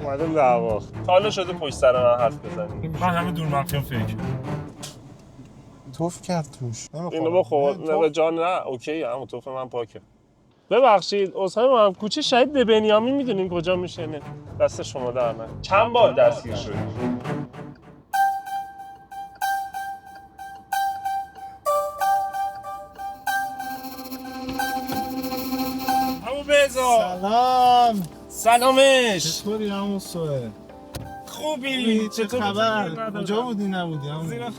اومدیم دعوا. تا حالا شده پشت سر من حرف بزنیم؟ من همه دور مخفیم فکر توف کرد توش. اینو بخور. نه جان نه اوکی همون توف من پاکه. ببخشید اصلا من کوچه شهید بنیامین میدونین کجا میشینه؟ دست شما در نه. چند بار دستگیر شدی؟ همون بزا سلام. سلامش چطوری همون سوه؟ خوبی؟ چه خبر؟ کجا بودی نبودی همون؟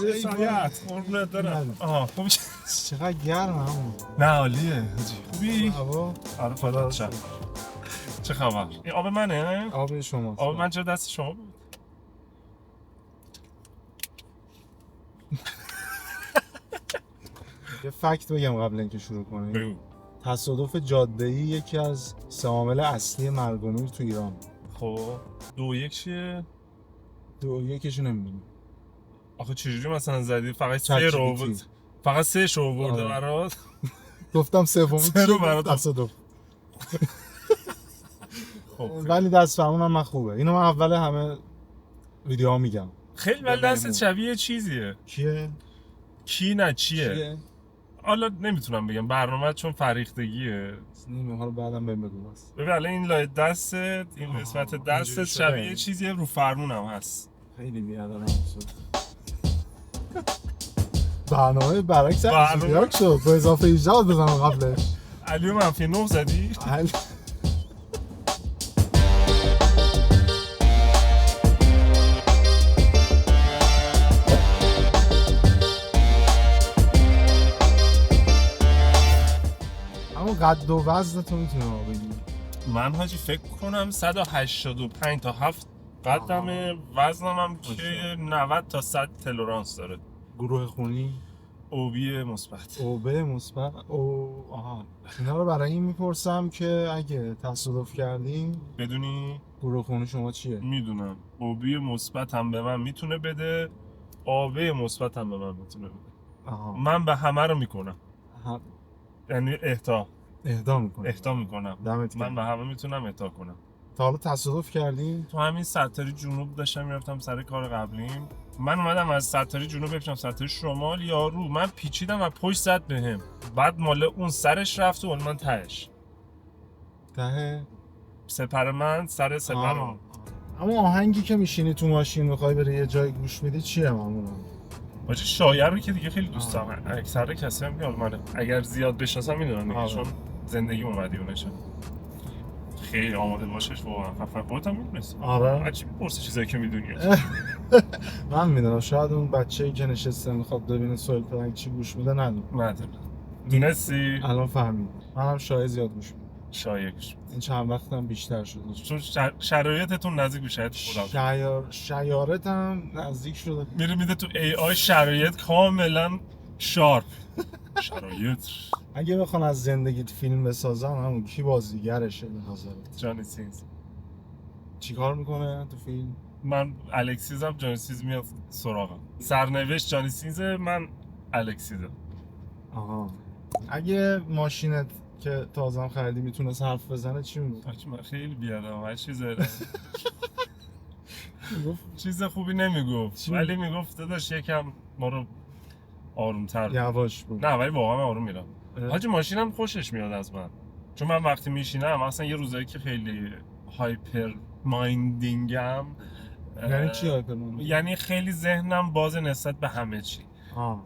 زیر سایت قربونت دارم. آها خوبی؟ چقدر گرم همون. نه عالیه خوبی؟ هوا؟ آره فدات شم. چه خبر؟ این آب منه؟ آب شما. آب من چرا دست شما بود؟ یه فکت بگم قبل اینکه شروع کنیم. بگو. تصادف جاده‌ای یکی از سه عامل اصلی مرگ و میر تو ایران. خب 2-1 چیه؟ 2-1 نمیدونم. آخه چجوری مثلا زدی؟ فقط چت 3 جی رو پی تی. بود. فقط 3 شو برده آره. برات. گفتم سومی سه رو برات. تصادف. خب ولی دست فرمونم من خوبه. اینو من اول همه ویدیوها میگم. خیلی ولی دستت شبیه چیزیه. کیه؟ کی نه چیه؟ کیه؟ حالا نمیتونم بگم برنامه چون فریختگیه. نیمه ها رو بعدم بهم بگو بس. ببین الان این لای دستت این قسمت دستت اینجوری شبیه شده. چیزیه رو فرمونم هست. خیلی بیادرم شد. برنامه برعکس برنامه. زودیاک شد. با اضافه 18 بزنم قبلش. علیو منفی 9 زدی؟ اما قد و وزن تو میتونی ما بگی. من حاجی فکر کنم 185 تا 7 قدمه. وزنم هم که 90 تا 100 تلورانس داره. گروه خونی اوبی مثبت. OB مثبت آها. اینا رو برای این میپرسم که اگه تصادف کردیم بدونی گروه خونی شما چیه؟ میدونم اوبی مثبت هم به من میتونه بده، آب مثبت هم به من میتونه بده. آها. من به همه رو میکنم. یعنی اهدا میکنم. اهدا میکنم. دمت من گرم. به همه میتونم اهدا کنم. تا حالا تصادف کردیم؟ تو همین ستاری جنوب داشتم میرفتم سر کار قبلیم. من اومدم از ستاری جنوب بپیچم ستاری شمال، یارو من پیچیدم و پشت زد بهم. بعد مال اون سرش رفت و من تهش. ته سپر من سر سپر اون. اما آهنگی که میشینی تو ماشین میخوای بری یه جای گوش میدی چیه معمولا؟ باشه شاعر رو که دیگه خیلی دوست دارم. اکثر کسی هم که من اگر زیاد بشناسم میدونم دیگه، چون زندگی مدیونشه. خیلی آماده باشش واقعا خفن. خودت هم میدونستی. آره. عجیب پرسه چیزایی که میدونی. من میدونم شاید اون بچه‌ای که نشسته میخواد ببینه سوال پلنگ چی گوش میده ندونه. دونستی؟ الان فهمید. منم شاید زیاد گوش میدم. شایگش. این چند وقتم بیشتر شده. چون شرایطتون نزدیک به شاید خودم. شیارتم نزدیک شده. میره میده تو ای آی شرایط کاملا شارپ. شرایط. اگه بخوان از زندگیت فیلم بسازن همون کی بازیگرشه به نظرت؟ جانی سینز. چیکار میکنه تو فیلم؟ من الکسیزم، جانی سینز میاد سراغم. سرنوشت جانی سینز، من الکسیزم. آها. اگه ماشینت که تازم خریدی میتونست حرف بزنه چی میگفت؟ من خیلی بیادم هر چیز خوبی نمیگفت، ولی میگفت داداش یکم ما رو آرومتر یواش بود. نه ولی واقعا من آروم میرم. حاجی ماشینم خوشش میاد از من، چون من وقتی میشینم مثلا یه روزایی که خیلی هایپر مایندینگم. یعنی چی هایپر مایندینگ؟ یعنی خیلی ذهنم باز نسبت به همه چی.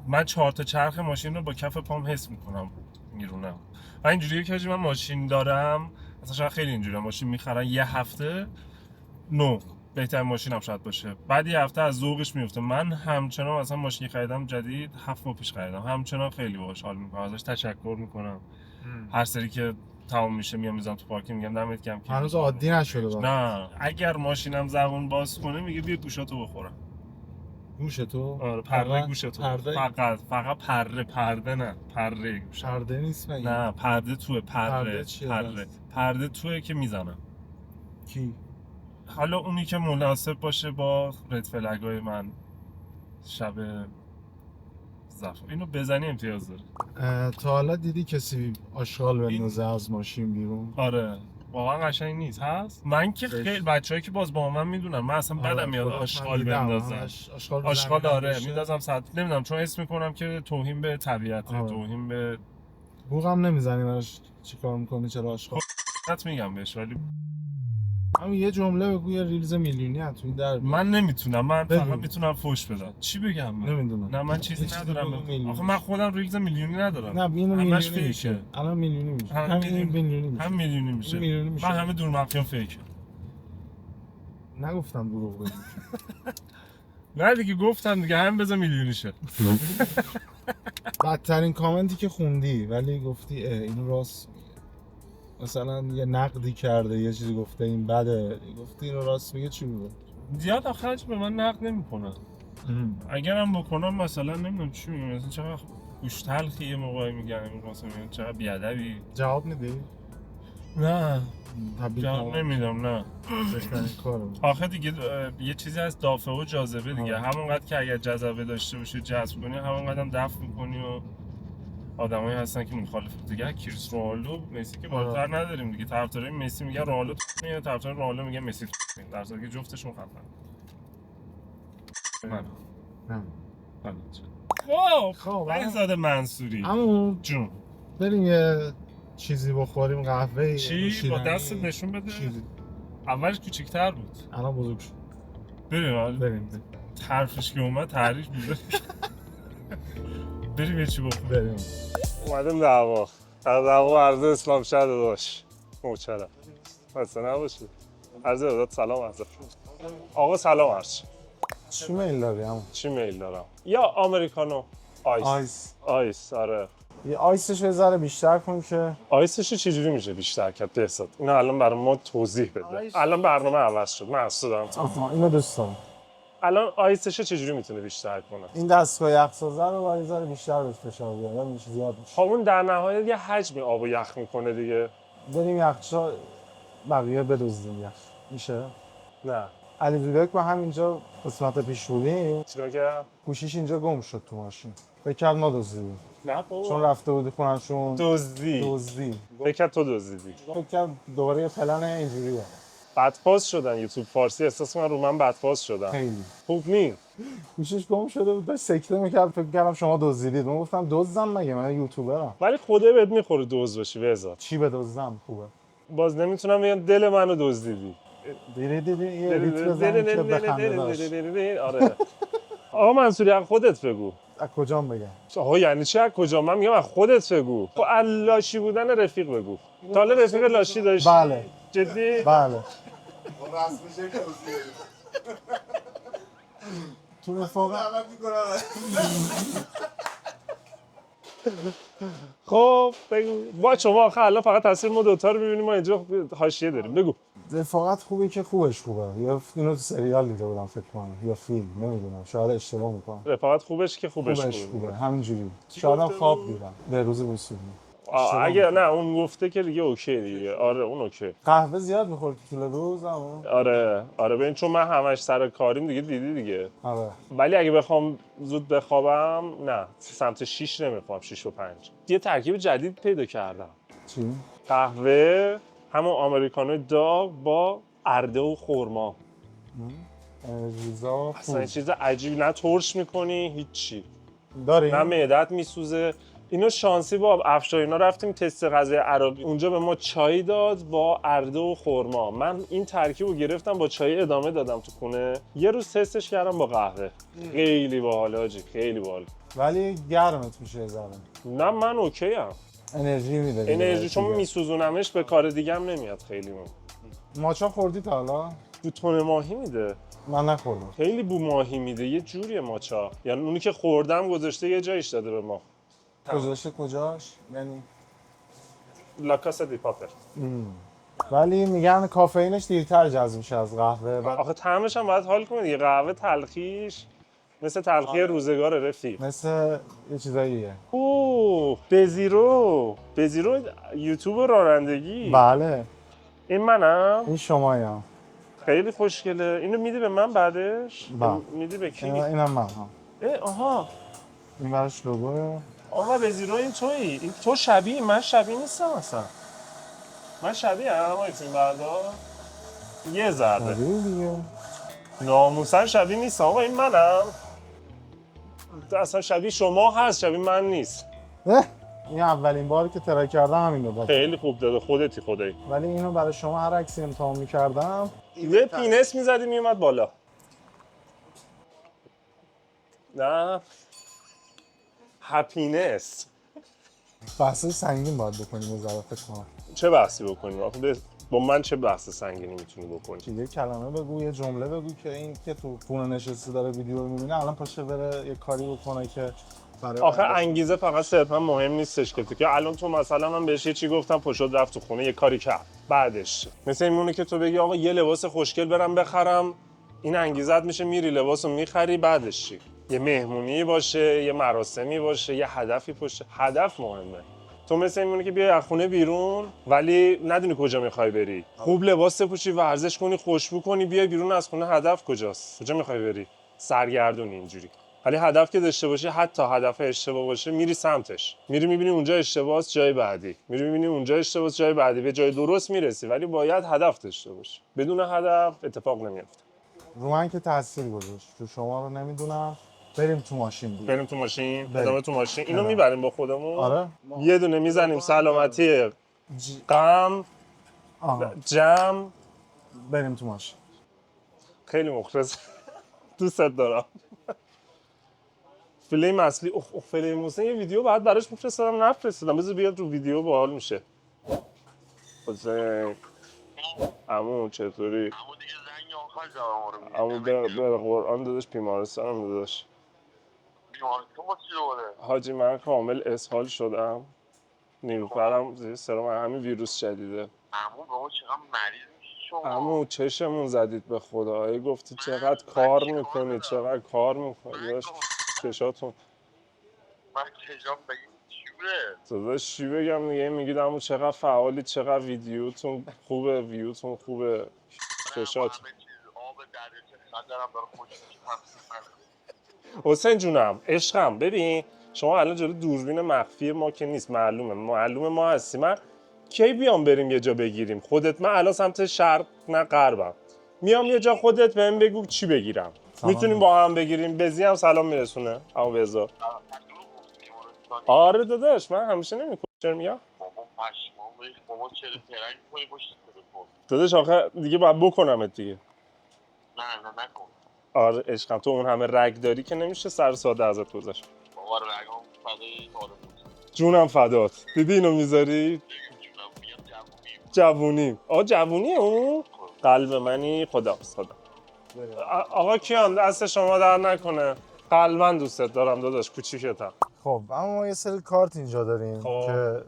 من 4 تا چرخ ماشین رو با کف پام حس میکنم میرونم. و اینجوریه که من ماشین دارم مثلا شاید خیلی اینجوریه ماشین میخرن یه هفته بهترین ماشینم شاید باشه، بعد یه هفته از ذوقش میفته. من همچنان مثلا ماشین خریدم جدید 7 ماه پیش خریدم، همچنان خیلی باهاش حال میکنم، ازش تشکر میکنم. هر سری که تمام میشه میام میذارم تو پارکینگ میگم دمت گرم. هنوز عادی نشده. نه اگر ماشینم زبون باز کنه میگه بیا گوشاتو بخورم. گوش تو؟ آره پرده گوش تو. پرده؟ فقط پرده نه پرده گوش. پرده نیست مگه؟ نه پرده توه. پرده چیه؟ پرده توه که میزنم. کی؟ حالا اونی که مناسب باشه با رد فلگای من شب زفر. اینو بزنی امتیاز داره. تا حالا دیدی کسی آشغال بندازه از ماشین بیرون؟ آره واقعا قشنگ نیست هست. من که خیلی بچه‌ای که باز با من میدونن من اصلا بدم میاد آشغال بندازم. آشغال داره میندازم ساعت نمیدونم چون اسم میکنم که توهین به طبیعت، توهین به بوقم نمیزنی براش چیکار میکنی چرا آشغال میگم بهش ولی همین یه جمله بگو یه ریلز میلیونی حتمی در من نمیتونم. من فقط میتونم فوش بدم. چی بگم من؟ نمیدونم. نه من چیزی ندارم. آخه من خودم ریلز میلیونی ندارم. نه اینو میلیونی فیکه. الان میلیونی میشه. همین میلیونی میشه. هم میلیونی میشه. من همه دور مخفیام فیک. نگفتم دروغ بگو. نه دیگه گفتم دیگه هم بذار میلیونی شه. بدترین کامنتی که خوندی ولی گفتی اینو راست میگه. مثلا یه نقدی کرده یه چیزی گفته این بده گفتی اینو راست میگه چی بود؟ زیاد آخرش به من نقد نمیکنن. اگرم بکنم مثلا نمیدونم چی میگم مثلا چقدر گوش تلخی یه موقعی میگن مثلا چقدر بیادبی جواب میدی؟ نه جواب نمیدم. نه بهترین کارو. آخه دیگه یه چیزی هست دافعه و جاذبه دیگه. همونقدر که اگر جذبه داشته باشی جذب کنی همونقدر هم دفع میکنی و آدمایی هستن که مخالف دیگه. کریس رونالدو مسی که بالاتر نداریم دیگه. طرفدارای مسی میگن رونالدو میاد، طرفدار رونالدو میگن مسی در صورتی که جفتشون خفن. من خب بهزاد منصوری عمو جون بریم یه چیزی بخوریم قهوه چی با دست نشون بده چیزی. اولش کوچیک‌تر بود الان بزرگ شد. بریم حرفش که اومد تحریش بوده. بریم یه چی بخوریم. بریم اومدم دعوا عرض اسلام شهر داشت موچرم مثلا نباشید عرض دادات سلام عرض آقا سلام عرض چی میل داری عمو؟ چی میل دارم؟ یا آمریکانو آیس آره یه آیسش یه ذره بیشتر کن که آیسش چجوری میشه بیشتر کرد بهزاد؟ اینو الان برای ما توضیح بده. الان برنامه عوض شد من اصلا دارم اینو دوست دارم. الان آیسش چجوری میتونه بیشتر کنه؟ این دستگاه یخ‌سازه رو باید یه ذره بیشتر بهش فشار بیارم میشه زیاد میشه. خب اون در نهایت یه حجم آب و یخ میکنه دیگه. بریم یخچال بقیه بدزدیم یخ میشه؟ نه علی زودک با همینجا قسمت پیش بودیم چرا که گوشیش اینجا گم شد تو ماشین فکر کرد ما دزدیدیم نه بابا چون رفته بودی خونه‌شون دزدی فکر تو دزدیدی فکر کرد دوباره یه پلن اینجوریه بدفاز شدن یوتیوب فارسی احساس من رو من بدفاز شدن خیلی خوب نی گوشیش گم شده بود داشت سکته میکرد فکر کردم شما دزدیدید من گفتم دزدم مگه من یوتیوبرم ولی خدا بهت میخوره دوز باشی بهزاد چی بدزدم خوبه باز نمیتونم بگم دل منو دزدیدی دیدی یه ریت بزن که بخنده داشت آره آقا منصوری از خودت بگو از کجام بگم آقا یعنی چی از کجا من میگم از خودت بگو خب لاشی بودن رفیق بگو تا حالا رفیق لاشی داشتی بله جدی بله تو رفاقه خب بگو با شما آخه الان فقط تصویر ما دوتا رو میبینیم ما اینجا حاشیه داریم بگو رفاقت خوبه که خوبش خوبه یا اینو تو سریال دیده بودم فکر کنم یا فیلم نمیدونم شاید اشتباه میکنم رفاقت خوبش که خوبش خوبه همینجوری شاید خواب دیدم به روز وسولی اگه نه اون گفته که دیگه اوکی دیگه آره اون اوکی قهوه زیاد میخوری تو طول روز اما آره ببین چون من همش سر کاریم دیگه دیدی دیگه آره ولی اگه بخوام زود بخوابم نه سمت 6 نمیخوام 6 و 5 یه ترکیب جدید پیدا کردم چی قهوه همون آمریکانو داغ با ارده و خرما ریزا اصلا چیز عجیبی نه ترش میکنی هیچی داری نه معدت میسوزه اینو شانسی با افشارینا رفتیم تست غذای عراقی اونجا به ما چای داد با ارده و خرما من این ترکیب رو گرفتم با چای ادامه دادم تو خونه یه روز تستش کردم با قهوه خیلی باحال حاجی خیلی باحال ولی گرمت میشه ذره نه من اوکی ام انرژی میده انرژی چون میسوزونمش به کار دیگه هم نمیاد خیلی ماچا خوردی تا حالا تو تون ماهی میده من نخوردم خیلی بو ماهی میده یه جوریه ماچا یعنی اونی که خوردم گذاشته یه جایش داده به ما گذاشته کجاش یعنی لا کاسا دی پاپر ولی میگن کافئینش دیرتر جذب میشه از قهوه آخه طعمش هم باید حال کنی دیگه قهوه تلخیش مثل تلخی روزگار رفیق مثل یه چیزاییه اوه بزیرو یوتیوب رانندگی بله این منم این شماییم خیلی خوشگله اینو میدی به من بعدش بله. میدی به کی اینم من ها آها این براش لوگوه آقا بزیرو این تویی این تو شبیه من شبیه نیستم اصلا من شبیه هم این بعدا یه ذره دیگه ناموسن شبیه نیست آقا. این منم اصلا شبیه شما هست، شبیه من نیست. این اولین باری که ترک کردم همین رو داد. خیلی خوب داده خودتی خدایی. ولی اینو برای شما هر عکسی امتحان می‌کردم یه پینس میزدی میومد بالا. نه هپینس. بحث سنگین باید بکنیم وزارت فکر کنم. چه بحثی بکنیم؟ آخه با من چه بحث سنگینی میتونی بکنی؟ یه کلمه بگو، یه جمله بگو که این که تو خونه نشسته داره ویدیو رو می‌بینه الان پاشه بره یه کاری بکنه که برای آخه انگیزه فقط صرفا مهم نیستش که الان تو مثلا من بهش یه چی گفتم پشت رفت تو خونه یه کاری کرد، بعدش مثل اینونه که تو بگی آقا یه لباس خوشگل برم بخرم، این انگیزت میشه میری لباسو میخری، بعدش چی؟ یه مهمونی باشه، یه مراسمی باشه، یه هدفی باشه. هدف مهمه. تو مثل اینونه که بیای از خونه بیرون ولی ندونی کجا میخوای بری. خوب لباس بپوشی، ورزش کنی، خوشبو کنی، بیای بیرون از خونه. هدف کجاست؟ کجا میخوای بری؟ سرگردون اینجوری. ولی هدف که داشته باشی، حتی هدف اشتباه باشه، میری سمتش. میری میبینی اونجا اشتباهه، جای بعدی. میری میبینی اونجا اشتباهه، جای بعدی. به جای درست میرسی، ولی باید هدف داشته باشی. بدون هدف اتفاق نمیفته. رو من که تاثیر گذاشت. تو شما رو نمیدونم. بریم تو ماشین دیگه. بریم تو ماشین، بریم. ادامه تو ماشین. اینو آره. میبریم با خودمون. آره. یه دونه میزنیم سلامتی غم آها. جمع. بریم تو ماشین. خیلی مخلص. دوست دارم. فیلم اصلی فیلم موسیقی یه ویدیو بعد براش میفرستادم نفرستادم. بذار بیاد رو ویدیو باحال میشه. حسین عمو چطوری؟ عمو دیگه زنگ آخر جواب رو میده. عمو به قرآن داداش بیمارستانم داداش. بیمارستان با چی دوره؟ حاجی من کامل اسهال شدم. نیلوفرم زیر سرم همین ویروس شدیده. عمو بابا چقدر مریض میشی شما. عمو چشمون زدید به خدا. ای گفتی چقدر کار میکنی، چقدر کار میکنی. داداش چشاتون. من چجام بگیم چیوره؟ داداش چی بگم دیگه؟ میگید عمو چقدر فعالی، چقدر ویدیوتون خوبه، ویوتون خوبه، چشات. همه چیز آب دریاچه خزرم داره خوش میشه همسون. حسین جونم عشقم، ببین شما الان جلو دوربین مخفی ما که نیست، معلومه ما هستیم. من کی بیام بریم یه جا بگیریم؟ خودت من الان سمت شرق نه غربم، میام یه جا خودت بهم بگو چی بگیرم. میتونیم با هم بگیریم. بزی هم سلام میرسونه اما بزا. آره داداش من همیشه نمیکنم میگم بابا پشمام ریخت. بابا چرا ترنگ کنی پشت تلفن؟ داداش آخه دیگه باید بکنمت دیگه. نه نکن. آره عشقم تو اون همه رگ داری که نمیشه سر ساده ازت گذاشت. بابا رگام فدای کارمون. جونم فدات. دیدی اینو میذاری؟ بگیم جونم میگم جوونی. جوونی اون قلب منی. خدا. آقا کیان دست شما در نکنه. قلبا دوستت دارم داداش، کوچیکتم. خب اما یه سری کارت اینجا داریم خب. که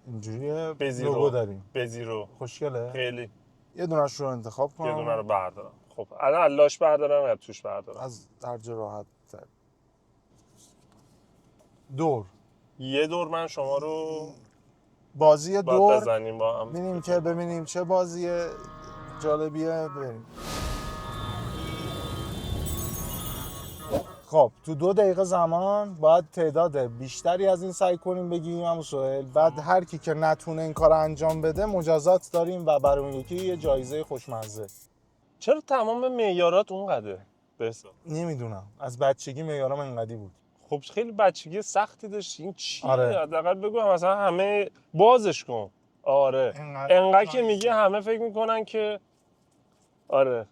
اینجوریه. بزیرو. لوگو داریم. بزیرو خوشگله. خیلی. یه دونش رو انتخاب کنم. یه دونه رو بردارم. خب الان الاش بردارم یا توش بردارم؟ از هر جا راحت تر. دور. یه دور من شما رو بازی باید دور بزنیم با هم. ببینیم که ببینیم چه بازی جالبیه. بریم. خب تو 2 دقیقه زمان باید تعداد بیشتری از این سعی کنیم بگیم همون سوال. بعد هر کی که نتونه این کار انجام بده مجازات داریم و برای اون یکی یه جایزه خوشمزه. چرا تمام معیارات اونقدره؟ بسا نمیدونم از بچگی معیارم اینقدی بود. خب خیلی بچگی سختی داشتی. این چیه؟ آره. حداقل بگو مثلا همه بازش کن. آره انقدر که میگه همه فکر میکنن که آره.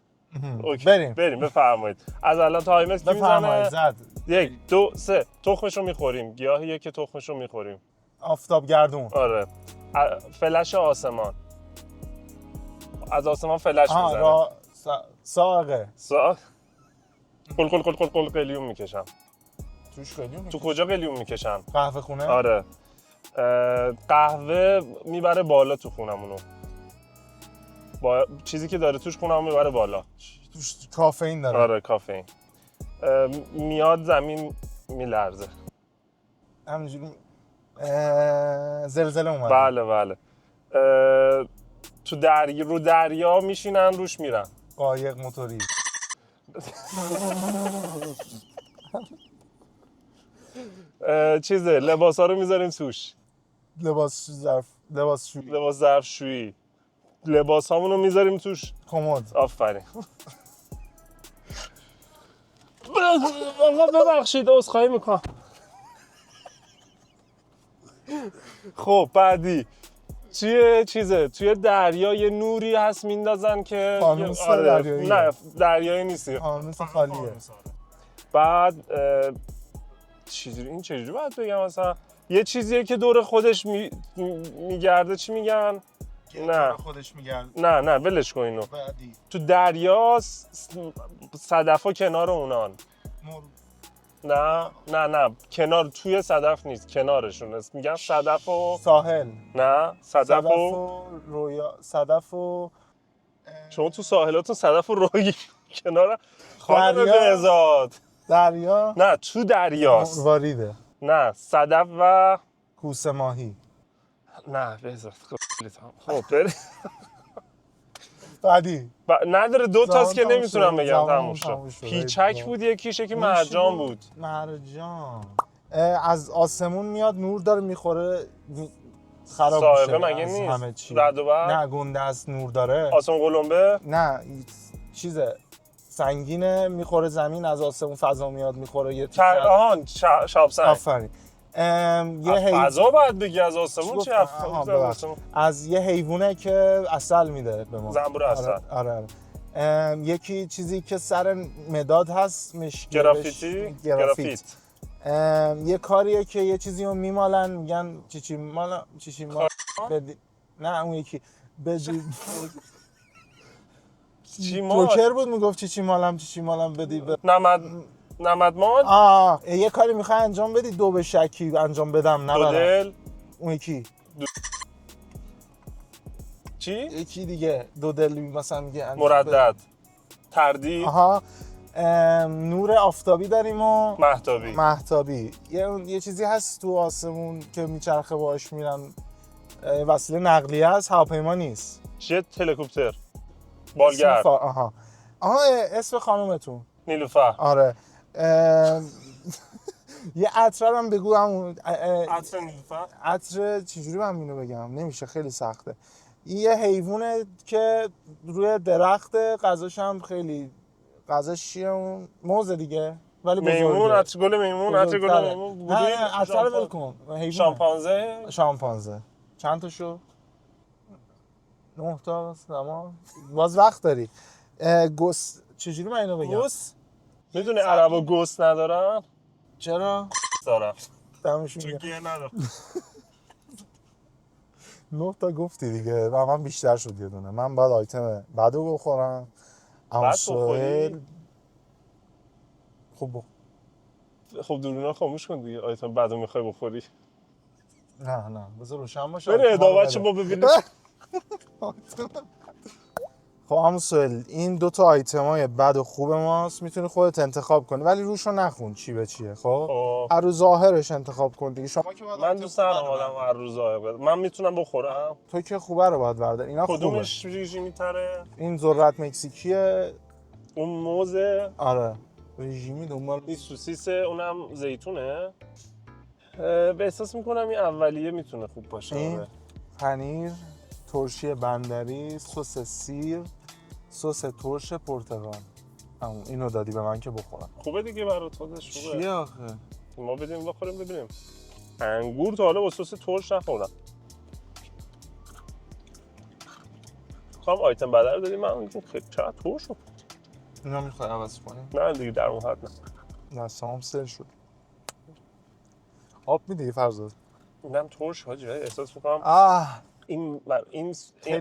اوکی. بریم بفرمایید. از الان تایمر کی میزنه؟ زد. 1 2 3 تخمشو میخوریم. گیاهیه که تخمشو میخوریم. آفتاب گردون. آره. فلش آسمان. از آسمان فلش میزنه. ساقه. قل قلیوم میکشم. توش قلیوم؟ تو کجا قلیوم میکشم؟ قهوه خونه؟ آره. قهوه میبره بالا تو خونمونو. با چیزی که داره توش خونمون میبره بالا. توش کافئین داره. آره کافئین. میاد زمین میلرزه. همینجوری زلزله اومده. بله. تو رو دریا میشینن روش میرن. قایق موتوری. چیزه لباسا رو میذاریم توش. لباس ظرفشویی. لباس ظرفشویی. لباسامونو میذاریم توش. کمد. آفرین. آقا ببخشید عذرخواهی میکنم. خب بعدی توی دریا یه نوری هست میندازن که فانوس دریایی. نه دریایی نیستی. فانوس خالیه. بعد این چجوری باید بگم مثلا یه چیزیه که دور خودش میگرده چی میگن؟ نه خودش میگن. نه ولش کن اینو. بعدی تو دریا صدفا کنار اونان. نه کنار توی صدف نیست کنارشون است میگن صدف و ساحل. نه صدف و رویا صدف و شما تو ساحلاتون صدف و روی کنار خانم دریا. بهزاد دریا. نه تو دریاست. واریده. نه صدف و کوسه ماهی. نه بهزاد خب بریم. بعدی نداره دو تاست که تموم نمیتونم شد. بگم تموم تموم شد. شد. پیچک بود یکیش که مرجان بود. مرجان از آسمون میاد نور داره میخوره خراب صاعقه میشه. مگه از نیست؟ همه چی. رعد و برق؟ نه گنده است نور داره. آسمون قلمبه؟ نه چیزه سنگینه میخوره زمین از آسمون فضا میاد میخوره یه آهان شاب سنگ. آفرین. یه فضا باید بگی از آسمون چه از یه حیوانه که عسل میده به ما. زنبور عسل. آره. یکی چیزی که سر مداد هست گرافیت. یه کاریه که یه چیزی رو میمالن میگن چیچی مال نه اون یکی جوکر بود میگفت چیچی مالم بدی نمدمان. یه کاری میخوای انجام بدی دو به شکی انجام بدم دو دل. اون یکی چی؟ یکی دیگه دو دل مثلا میگه مردد. تردید. نور آفتابی داریم و مهتابی. یه چیزی هست تو آسمون که میچرخه باهاش میرن وسیله نقلیه است هواپیما نیست. جت هلیکوپتر. بالگرد. اسم خانومتون نیلوفر. آره. یه عطر هم بگو همون عطر نیلوفر. عطر چجوری من اینو بگم نمیشه خیلی سخته. یه حیوانه که روی درخت غذاش هم خیلی غذاش چیه اون موزه دیگه ولی میمون عطر گل میمون عطر گل میمون نه عطر ول کن شامپانزه چند تا شو 9 تا زمان باز وقت داری. گوس چجوری من اینو بگم گوس میدونی عربا گوس ندارن چرا دارن دمشون چون گیه ندارن 9 تا گفتی دیگه و من بیشتر شد یه دونه من باید آیتم بعدو بخورم اما سوهل خب دورونا خاموش کن دیگه آیتم بعدو میخوای بخوری نه بذار روشن باشه بره ادامه‌اش ما ببینیم. خب همون سوال این دو تا آیتمای بد و خوب ماست میتونی خودت انتخاب کنی ولی روشو نخون چی به چیه. خب هر روز ظاهرش انتخاب کن دیگه شما که من دوست دارم آدم هر روز ظاهر بده من میتونم بخورم تو که خوبه رو باید بردار اینا خوبه. کدومش رژیمی تره؟ این ذرت مکزیکیه اون موزه. آره رژیمی دنبال این سوسیسه اونم زیتونه. به احساس میکنم این اولیه میتونه خوب باشه. این پنیر ترشی بندری سس سیر سس ترش پرتقال اینو دادی به من که بخورم. خوبه دیگه برات خودش خوبه. چیه آخه؟ ما بدیم بخوریم ببینیم. انگور تا حالا با سس ترش نخوردم. خواهم آیتم بدر رو دادیم من خیلی چقدر ترش شد. اینا میخوای عوض کنی؟ نه دیگه در اون حد نه. دستام سل شد. آب میدی فرزاد؟ اینم ترش حاجی احساس میکنم این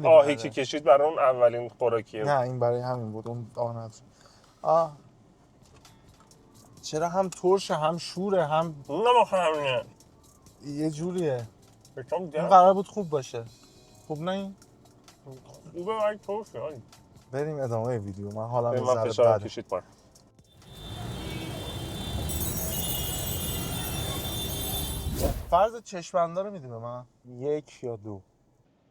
آهی که کشید برای اون اولین خوراکیه. نه این برای همین بود اون آه نداره. چرا هم ترشه هم شوره هم اونم آخه همینه یه جوریه. این قرار بود خوب باشه. خوب نه این؟ خوبه ولی ترشه. بریم ادامه ویدیو من حالم من فشارم کشید پار. فرض چشم‌بندا رو میدی به من؟ 1 یا 2؟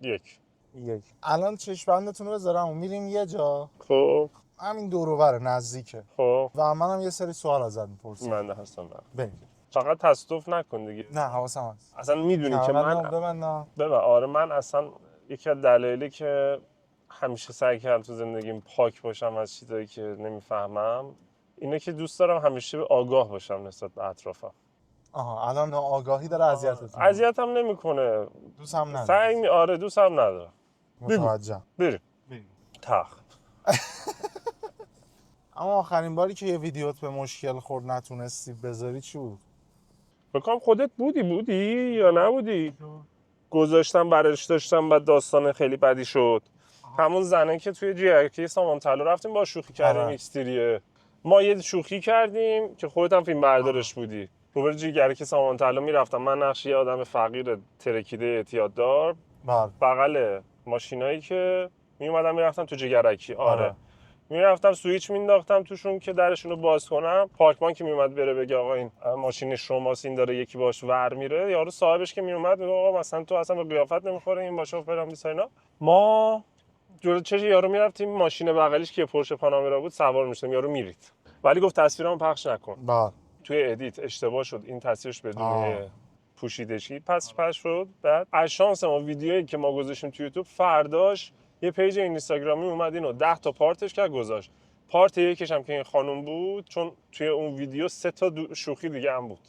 1. الان چشم‌بندتون رو بذارم و میریم یه جا. خب همین دور و بر نزدیکه. خب و منم یه سری سوال ازت میپرسم. من هستم. بریم. فقط تصادف نکن دیگه. نه حواسم هست. اصلا میدونی که من ببند. آره من اصلا یکی از دلایلی که همیشه سعی کردم تو زندگیم پاک باشم از چیزایی که نمیفهمم اینه که دوست دارم همیشه آگاه باشم نسبت به اطرافم. آها الان آگاهی داره اذیتت می‌کنه. اذیتم نمیکنه. دوست هم نداره. سعی آره دوست هم ندارم. متوجهم. بریم. تخ. اما آخرین باری که یه ویدیوت به مشکل خورد نتونستی بذاری چی بود؟ بکنم خودت بودی یا نبودی؟ گذاشتم برش داشتم بعد داستان خیلی بدی شد. همون زنه که توی جیرکی سامان طلا رفتیم با شوخی کردیم ایکستریه. ما یه شوخی کردیم که خودت هم فیلم بردارش بودی. روبر جیرکی سامان طلا میرفتم من نقش یه آدم فقیر ترکیده اعتیاددار بغل ماشینایی که میومدم میرفتم تو جیرکی. آره. میرفتم سوئیچ مینداختم توشون که درشون رو باز کنم. پارکمان که میومد بره بگه آقا این ماشین شماست این داره یکی باش ور میره، یارو صاحبش که میومد میگه آقا مثلا تو اصلا به قیافت نمیخوره این باشه فلان اینا. ما جلوی چش یارو میرفتیم ماشین بغلیش که پورشه پانامیرا بود سوار میشدیم یارو میرید. ولی گفت تصویرامو پخش نکن. توی ادیت اشتباه شد این تصویرش بدون پوشیدگی پس شد. بعد از شانس ما ویدیویی که ما گذاشتیم تو یوتیوب فرداش یه پیج اینستاگرامی اومد اینو 10 تا پارتش کرد گذاشت. پارت یکیش هم که این خانم بود چون توی اون ویدیو 3 تا شوخی دیگه هم بود.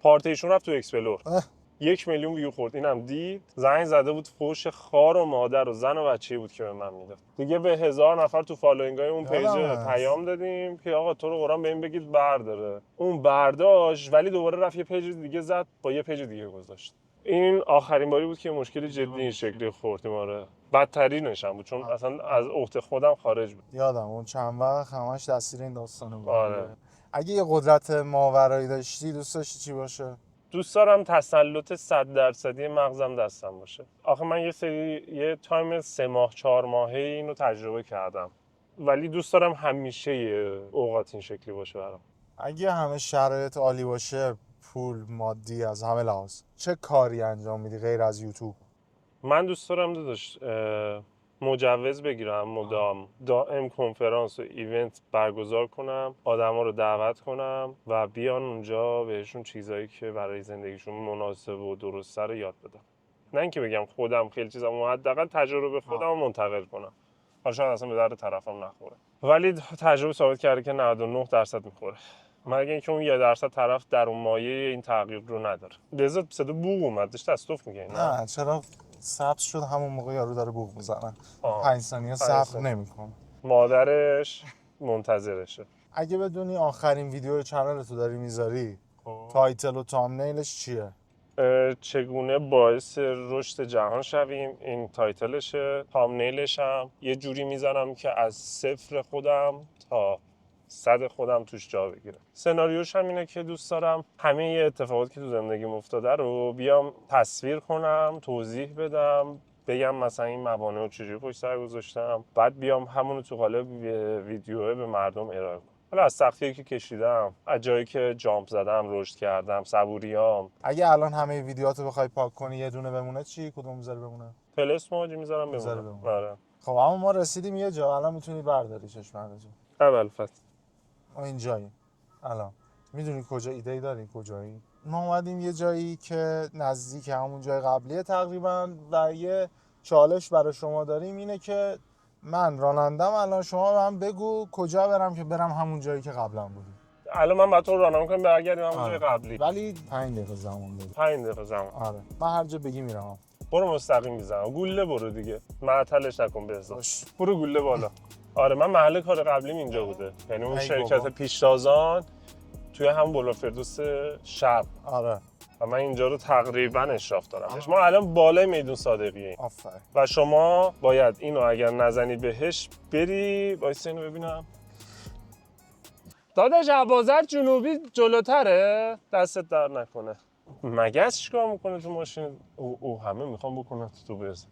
پارت ایشون رفت تو اکسپلور. 1 میلیون ویو خورد. اینم دید زنگ زده بود فوش خار و مادر و زن و بچه‌ای بود که به من میداد. دیگه به 1000 نفر تو فالوینگای اون پیج پیام دادیم که آقا تو رو قرآن بهم بگید برداره. اون برداشت ولی دوباره رفت یه پیج دیگه زد با یه پیج دیگه گذاشت. این آخرین باری بود که مشکل جدی این شکلی خوردیم. آره بدترینش هم بود چون اصلا از عهده خودم خارج بود. یادم اون چند وقت همش دستیر این داستانه بود. آره. اگه یه قدرت ماورایی داشتی دوست داشتی چی باشه؟ دوست دارم تسلط 100% مغزم دستم باشه. آخه من یه تایم 3 ماه 4 ماهه اینو تجربه کردم ولی دوست دارم همیشه اوقات این شکلی باشه برام. اگه همه شرایط عالی باشه پول مادی از همه لحاظ چه کاری انجام میدی غیر از یوتیوب؟ من دوست دارم داداش مجوز بگیرم دائم کنفرانس و ایونت برگزار کنم، آدما رو دعوت کنم و بیان اونجا بهشون چیزایی که برای زندگیشون مناسب و درسته رو یاد بدم. نه اینکه بگم خودم خیلی چیزا حداقل تجربه خودم رو منتقل کنم. شاید اصلا به درد طرفم نخوره ولی تجربه ثابت کرده که 99% میخوره. مگه اینکه اون 1% طرف در اون مایه این تغییر رو نداره. لذت صدا بوق اومد داشت استوف میگه. نه چرا سبز شد همون موقع یارو داره بوق میزنه. 5 ثانیه صبر نمیکنه. مادرش منتظرشه. اگه بدونی آخرین ویدیو کانال تو داری میذاری تایتل و تامنیلش چیه؟ چگونه باعث رشد جهان شویم این تایتلشه. تامنیلش هم یه جوری میزنم که از 0 خودم تا 100 خودم توش جا بگیره. سناریوش هم اینه که دوست دارم همه یه اتفاقاتی که تو زندگیم افتاده رو بیام تصویر کنم، توضیح بدم، بگم مثلا این موانع رو چجوری پشت سر گذاشتم، بعد بیام همونو تو قالب ویدیوه به مردم ارائه کنم. حالا از سختیایی که کشیدم، از جایی که جامپ زدم، رشد کردم، صبوریام. اگه الان همه ویدیوهاتو بخوای پاک کنی یه دونه بمونه چی کدوم میذاری بمونه؟ پلس ماجی میذارم بمونه. آره. خب اما ما رسیدیم یه جا الان میتونی برداری چشم‌اندازو. اول فصل. ما اینجاییم. الان میدونی کجا ایده‌ای داری کجایی؟ ما اومدیم یه جایی که نزدیک همون جای قبلیه تقریبا و یه چالش برای شما داریم اینه که من رانندم الان شما به من بگو کجا برم که برم همون جایی که قبلا بودیم. الان من با تو راهنمایی کنم برگردیم همون جای قبلی. ولی 5 دقیقه زمان بده. 5 دقیقه زمان. آره. من هر جا بگی میرم. برو مستقیم میزنم. گوله برو دیگه. معطلش نکن بهزاد. برو گوله بالا. آره من محل کار قبلیم اینجا بوده. یعنی اون شرکت پیشتازان توی هم بولا فردوس شب. آره. و من اینجا رو تقریبا اشراف دارم. ما الان بالای میدون صادقیه. آفرین. و شما باید اینو اگر نزنی بهش بری وایسا اینو ببینم. داداش ابوذر جنوبی جلوتره دستت در نکنه. مگس چیکار میکنه تو ماشین؟ او همه میخوام بکنه تو بزن.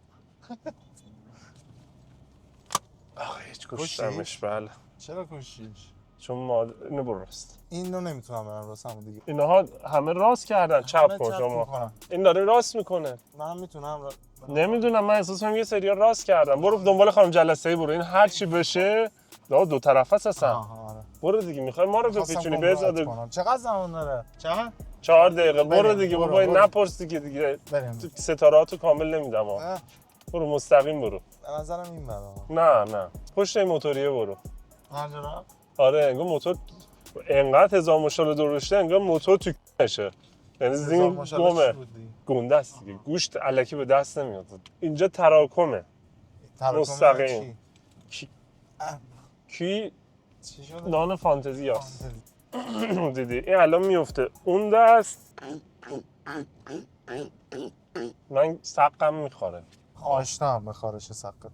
آخه هیچ کشتمش. بله. چرا کشیش؟ چون اینو برو راست. اینو نمیتونم برم راست همون دیگه. اینها همه راست کردن چپ کن شما. این داره راست میکنه. من میتونم نمیدونم من احساس میکنم یه سری راست کردم. برو دنبال خانم جلسه‌ای برو. این هر چی بشه دو طرفه است اصلا. آره. برو دیگه میخوای ما رو بپیچونی بزاده. چقدر زمان داره؟ چند؟ 4 دقیقه. برو دیگه بابا نپرسی که دیگه ستارهاتو کامل نمیدم. برو مستقیم برو. به نظرم این برا. نه پشت این موتوریه برو. هر رفت. آره انگار موتور انقدر 1000 ماشاءالله درشته انگار موتور تو نشه. یعنی زین گمه گنده است دیگه. گوشت الکی به دست نمیاد. اینجا تراکمه. مستقیم. کی چی شده؟ نان فانتزی هست. دیدی این الان میفته اون دست من سقم میخوره. آشنا هم به خارش سقط.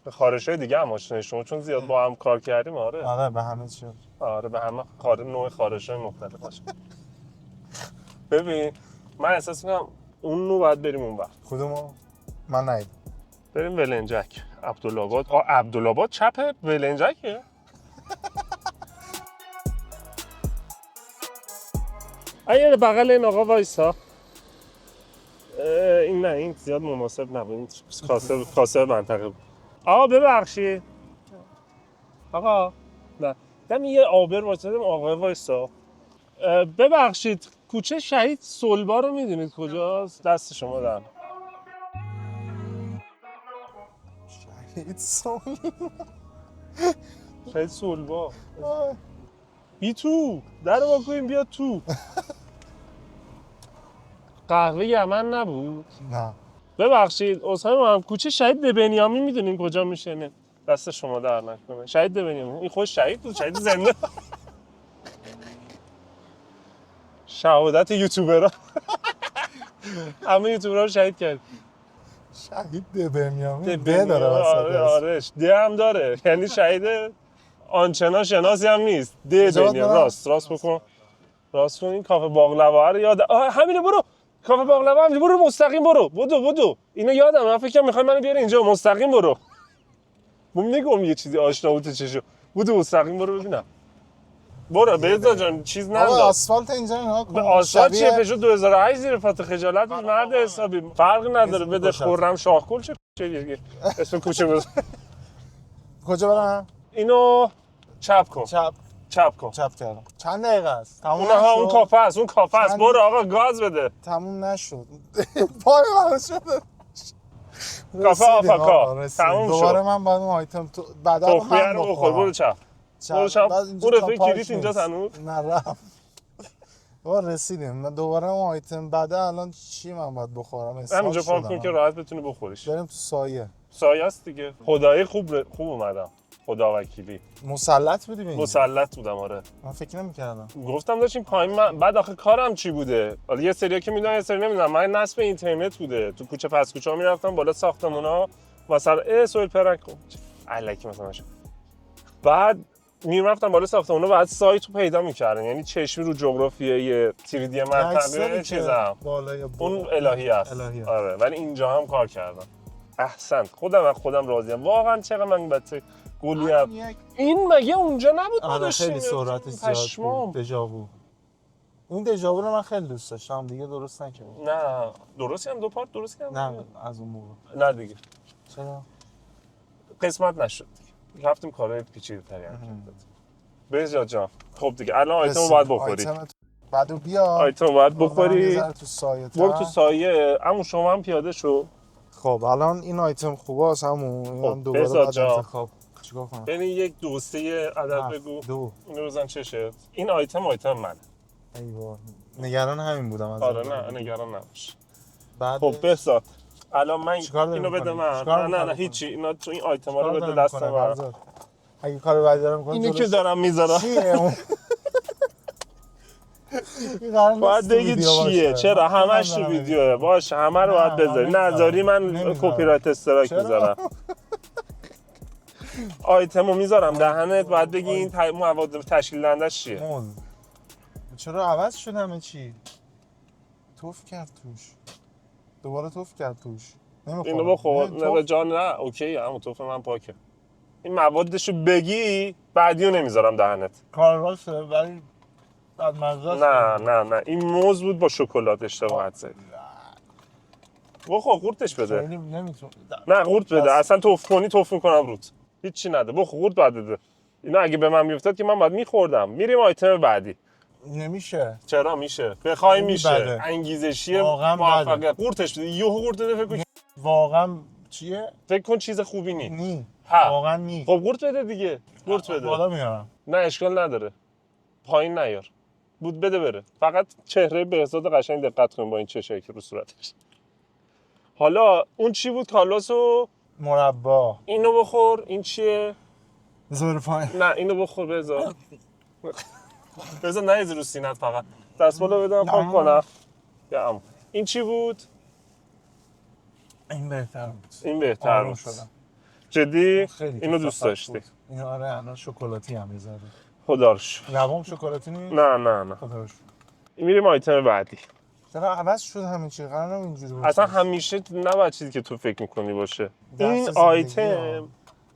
به خارش‌های دیگه هم آشنای شما چون زیاد با هم کار کردیم. آره به همه چی. آره به همه نوع خارش‌های مختلف باشه. ببین من احساس می‌کنم اون نوع باید بریم اون وقت. کدومو؟ من ندیدم. بریم ولنجک عبدالآباد. عبدالآباد چپ ولنجکه؟ اگه بغل این آقا وایسا. این نه این زیاد مناسب نبود. این کاسه منطقه بود. آقا ببخشید. آقا نه دم یه آبر وایسادم آقا وایسا. ببخشید کوچه شهید صلبا رو میدونید کجاست؟ دست شما در. شهید صلبا. بی تو در رو کنیم بیا تو. قهوه یمن نبود؟ نه ببخشید اصلا هم کوچه شهید بنیامین میدونین کجا میشه؟ نه دست شما در نکنه. شهید بنیامین این خود شهید بود شهید زنده. شهادت یوتیوبرها. همه یوتیوبرها رو شهید کرد. شهید بنیامین ده داره. آره ده هم داره یعنی شهید آنچنان شناسی هم نیست. ده بنیامین راست بکن. راست کن این کافه باقلوا رو یاد. همینه برو کافه باقلوا هم برو مستقیم برو. بدو اینو یادم من فکر کنم میخوای منو بیاری اینجا مستقیم برو. میگم یه چیزی آشنا بود چشو. بدو مستقیم برو ببینم. برو بهزاد جان چیز نداد. آقا آسفالت اینجا نگاه کن. آسفالت چیه پژو 2008 زیر فات خجالت بود مرد حسابی. فرق نداره بده خرم شاهگل چه کوچه دیگه. اسم کوچه بذار. کجا برم؟ اینو چپ کن. چپ کن. چپ کردم. چند دقیقه است؟ تموم اون ها اون کافه است. اون کافه است. برو آقا گاز بده. تموم نشد. پای من شده. کافه آفاکا. تموم شد. دوباره من باید اون آیتم بعدا تخمیه رو بخور. برو چپ. برو چپ. اون رفیق کلیت اینجا هنوز. نه رفت. دوباره رسیدیم. دوباره اون آیتم بعدا الان چی من باید بخورم؟ همینجا پارک کن که راحت بتونی بخوریش. بریم تو سایه. سایه است دیگه. خدایی خوب اومدم. خدا وکیلی. مسلط بودی ببین. مسلط بودم آره. من فکر نمی‌کردم. گفتم داشتیم پایین بعد آخه کارم چی بوده؟ حالا یه سریا که میدونن یه سری نمیدونن. من نصب اینترنت بوده. تو کوچه پس کوچه‌ها میرفتم بالا ساختمونا مثلا سویل پرک کن. الکی مثلا بعد میرفتم بالا ساختمونا بعد سایتو پیدا می‌کردن. یعنی چشمی رو جغرافیای 3D منطقه چیزام. اون الهی است. آره ولی اینجا هم کار کردم. احسنت. خودم راضیم. واقعا چقدر من بچه گلیم. این مگه اونجا نبود؟ آره خیلی سرعتش زیاد بود. دژاوو. اون دژاوو رو من خیلی دوست داشتم دیگه درست نکردم. نه درستی هم دو پارت درست کردم. نه از اون موقع. نه دیگه. چرا؟ قسمت نشد. رفتیم کارهای پیچیده‌تری انجام دادیم. بهزاد جان خب دیگه الان آیتمو باید بخوری. بعدو بیا. آیتمو باید بخوری. تو سایه. برو تو سایه. عمو شما هم پیاده شو. خب الان این آیتم خوبه همون خب دوباره بعد انتخاب چیکار کنم؟ ببین یک دو سه عدد بگو. اینو بزن چشت. این آیتم منه. ایوه نگران همین بودم از آره نه نگران نباش. بعد خب بهزاد الان من اینو بده من. نه هیچی اینا تو این آیتما رو بده دست من. اگه کارو بعدی دارم می‌کنم اینی که دارم میذارم باید بگید چیه؟ چرا همش تو ویدیوه باشه همه رو باید بذاری نذاری من کپی رایت استرایک میذارم. آیتمو میذارم دهنت باید بگی این مواد تشکیل دهندش چیه. چرا عوض شد همه چی؟ توف کرد توش. دوباره توف کرد توش. اینو بخور. نه جان نه اوکی همون توف من پاکه. این موادشو بگی بعدیو نمیذارم دهنت. کارواشه ولی بعد مزه. نه این موز بود با شکلات اشتباهت زدی. بخور قورتش بده. نمیتونم. نه قورت بده اصلا توف کنی توف میکنم روت. هیچی نده بخور قورت بعد بده. اینا اگه به من میافتاد که من بعد میخوردم. میریم آیتم بعدی. نمیشه. چرا میشه؟ بخوای خیلی میشه. بده. انگیزشی واقعا موفقیت. قورتش بده. یهو قورت بده فکر کن واقعا چیه؟ فکر کن چیز خوبی نی. نی. ها. واقعا نی. خب قورت بده دیگه. قورت بده. بالا میارم. نه اشکال نداره. پایین نیار. بود بده بره. فقط چهره بهزاد قشنگ دقت کن با این چشایی که رو صورتش. حالا اون چی بود کالاسو؟ مربا. اینو بخور. این چیه؟ زور پایین. نه اینو بخور بهزاد. بهزاد نریز رو سینت فقط. دستمالو بدم پاک کنم. یا این چی بود؟ این بهتر بود. این بهتر آروم بود. شدم. جدی؟ خیلی اینو دوست کثافت داشتی؟ بود. این آره الان شکلاتی هم میذاره. خدا رو شکر. لبام شکلاتی نیست؟ نه خدا رو شکر. میریم آیتم بعدی. چرا عوض شد همه چی؟ قرار نبود اینجوری باشه. اصلا همیشه نباید چیزی که تو فکر میکنی باشه. درس این زندگی آیتم ها.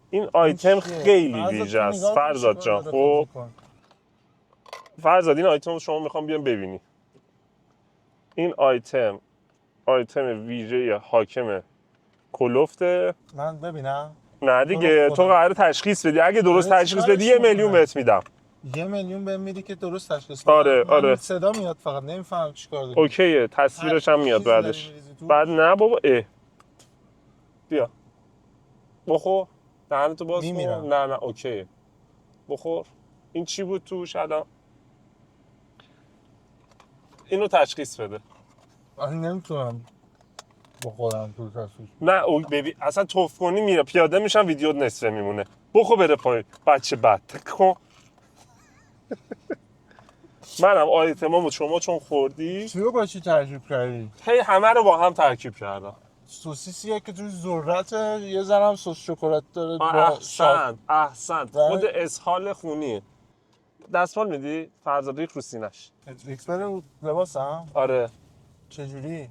این آیتم چیه؟ خیلی فرزاد ویژه تو است نگاه کن فرزاد چیکار جان. داره خب فکر می‌کنه. فرزاد این آیتم رو شما میخوام بیام ببینی. این آیتم ویژه حاکم کلفته. من ببینم. نه دیگه تو قراره تشخیص بدی. اگه درست آره، تشخیص چیکارش بدی 1 میلیون می‌کنه؟ بهت میدم. 1 میلیون بهم میدی که درست تشخیص بدم. آره من آره صدا میاد فقط نمیفهمم چیکار داری. اوکیه تصویرش هم میاد چیزی داری بعدش. می‌ریزی تو؟ بعد نه بابا بیا بخور دهنتو باز کن. میمیرم. نه اوکیه بخور. این چی بود توش الان؟ اینو تشخیص بده. من نمیتونم بخورم تو تصویر. نه ببین اصلا توف کنی میره پیاده میشم ویدیو نصفه میمونه. بخور بره پایین بچه بد کن. منم آیتمامو شما چون خوردی چی رو با چی ترکیب کردی؟ هی همه رو با هم ترکیب کردم. سوسیسیه که توش ذرته، یه ذره هم سس شکلات داره با احسنت خود اسهال خونیه. دستمال میدی؟ فرزاد ریخ رو سینش. ریکسپر لباسم؟ آره چجوری؟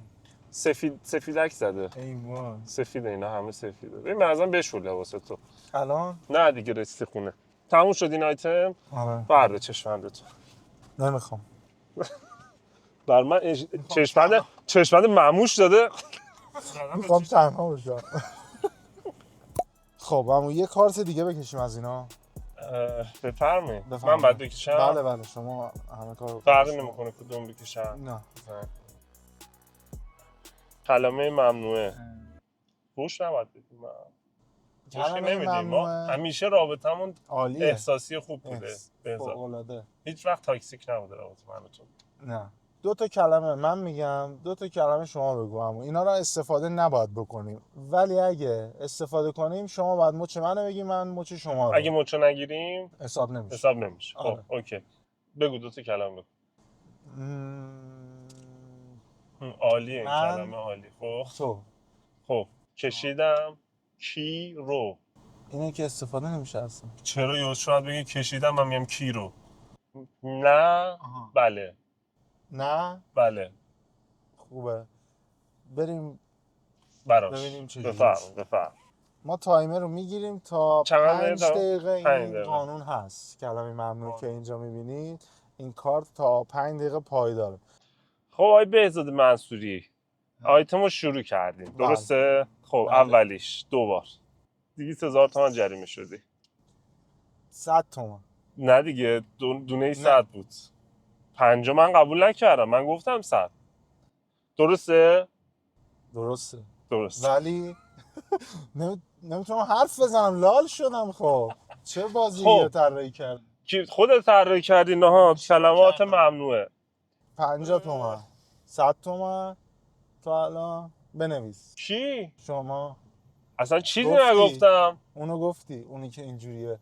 سفیدک زده. ایوان سفیده اینا همه سفیده. ببین مثلا بشور لباس تو. الان؟ نه دیگه رسیدی خونه. تموم شد این آیتم. آره برده چشمندتو. نمیخوام. بر من چشمند مموش داده. میخوام تنها باشم. خب همون یه کارت دیگه بکشیم از اینا. بفرمایید. من بعد بکشم؟ بله شما همه کار فرقی نمیکنه کدوم بکشم. نه کلمه ممنوعه. فوش نباید بدیم. فوش که کلمه نمیدیم. ما ممنوعه. همیشه رابطمون عالیه. احساسی خوب بوده. بهزاد فوق‌العاده. هیچ وقت تاکسیک نبوده رابطه من و تو. نه 2 تا کلمه من میگم 2 تا کلمه شما بگو. همون اینا رو استفاده نباید بکنیم، ولی اگه استفاده کنیم شما باید مچ منو بگی من مچ شما رو. اگه مچو نگیریم حساب نمیشه. خب آره. اوکی بگو 2 تا کلمه بگو. عالیه این کلمه عالی. خب کشیدم کی رو. اینه که استفاده نمیشه اصلا. چرا یا شاید بگی کشیدم من میگم کی رو. نه بله نه بله خوبه. بریم براش ببینیم چجوری. بفرم. ما تایمر رو میگیریم تا 5 دقیقه. این قانون هست کلمه ممنوع که اینجا میبینید این کارت تا 5 دقیقه پایداره. خب آقای بهزاد منصوری آیتم رو شروع کردیم درسته؟ خب اولیش 2 بار 200,000 تومان جریمه شدی. 100 تومان. نه دیگه دونه 100 بود. 5 من قبول نکردم. من گفتم 100. درسته. ولی نمیتونم حرف بزنم لال شدم. خب چه بازی طراحی کردی؟ خودت طراحی کردی. نه کلمات ممنوعه. 50 تومان 100 تومان تا الان بنویس. چی؟ شما اصلا چیزی نگفتم. اونو گفتی. اونی که اینجوریه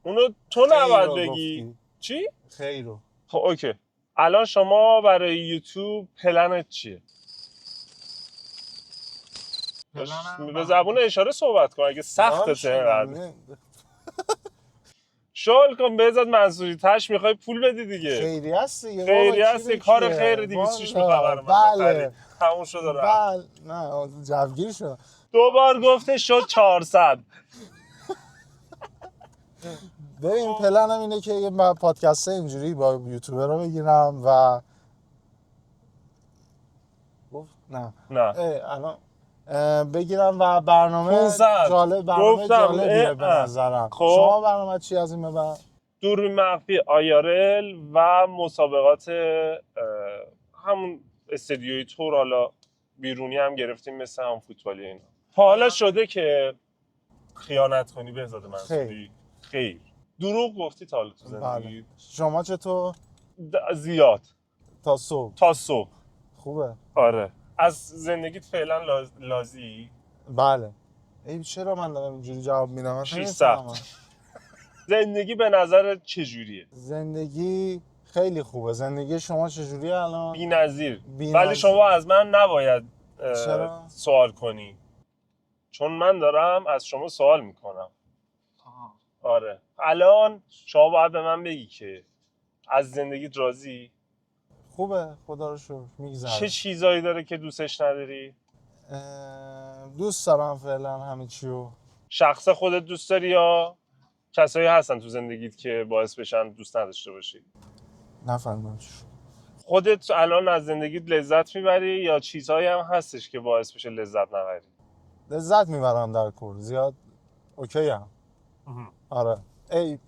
اونو تو نباید بگی. گفتی. چی؟ خیرو. خب اوکی. الان شما برای یوتیوب پلنت چیه؟ به زبون اشاره صحبت کن اگه سخته چقدر. شغل کن بهزاد منصوری تش میخوای پول بدی دیگه. خیری هست دیگه. خیری هست کار خیر 206 میخوای برام. بله تموم شد و رفت. بله نه جوگیر شد. 2 بار گفته شد 400. ببین پلنم اینه که یه پادکست اینجوری با یوتیوبر رو بگیرم و گفت نه الان بگیرم و برنامه جالب برنامه جالبیه به نظرم. شما برنامه چی از این به بعد؟ دوربین مخفی آیارل و مسابقات همون استدیوی تور، حالا بیرونی هم گرفتیم مثل هم فوتبالی اینا. تا حالا شده که خیانت کنی بهزاد منصوری؟ خیر. دروغ گفتی تا حالا تو زندگی؟ شما چطور؟ زیاد. تا صبح. تا صبح. خوبه. آره. از زندگیت فعلا لازی؟ بله. ای چرا من دارم اینجوری جواب میدم؟ 600. زندگی به نظر چجوریه؟ زندگی خیلی خوبه. زندگی شما چجوریه الان؟ بی‌نظیر. ولی شما از من نباید سوال کنی. چون من دارم از شما سوال میکنم. آره. الان شما باید به من بگی که از زندگیت راضی؟ خوبه، خدا رو شکر میگذره. چه چیزایی داره که دوستش نداری؟ دوست دارم فعلا همه چیو. شخص خودت دوست داری یا کسایی هستن تو زندگیت که باعث بشن دوست نداشته باشی؟ نفهمیدم. خودت الان از زندگیت لذت میبری یا چیزهایی هم هستش که باعث بشه لذت نبری؟ لذت میبرم در کل، زیاد اوکی ام. آره. ای